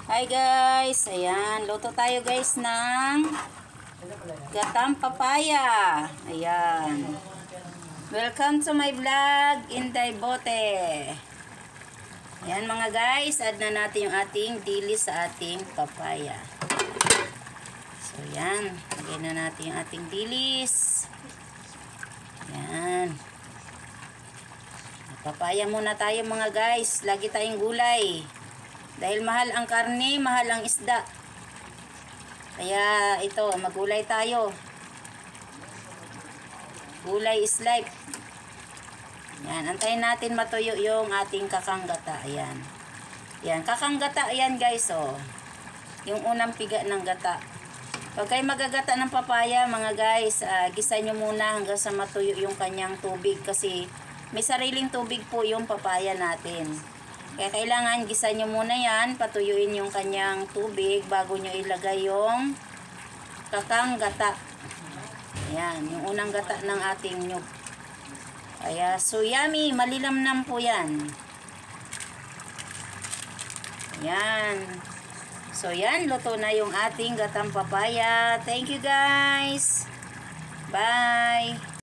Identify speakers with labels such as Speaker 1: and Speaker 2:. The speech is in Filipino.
Speaker 1: Hi guys, ayan, luto tayo guys ng gatang papaya. Ayan. Welcome to my vlog, Inday Bote. Ayan mga guys, add na natin yung ating dilis sa ating papaya. So ayan, lagay na natin yung ating dilis. Ayan. Papaya muna tayo mga guys, lagi tayong gulay. Dahil mahal ang karne, mahal ang isda. Kaya ito, magulay tayo. Gulay is life. Yan, antayin natin matuyo yung ating kakanggata. Ayan. Yan, kakanggata yan guys, oh. Yung unang piga ng gata. Pag kayo magagata ng papaya, mga guys, gisa nyo muna hanggang sa matuyo yung kanyang tubig. Kasi may sariling tubig po yung papaya natin. Kaya kailangan gisa nyo muna yan, patuyuin yung kanyang tubig bago nyo ilagay yung kakanggata. Ayan, yung unang gata ng ating nyug. Kaya so yummy, malilamnam po yan. Ayan. So yan, luto na yung ating gatang papaya. Thank you guys. Bye.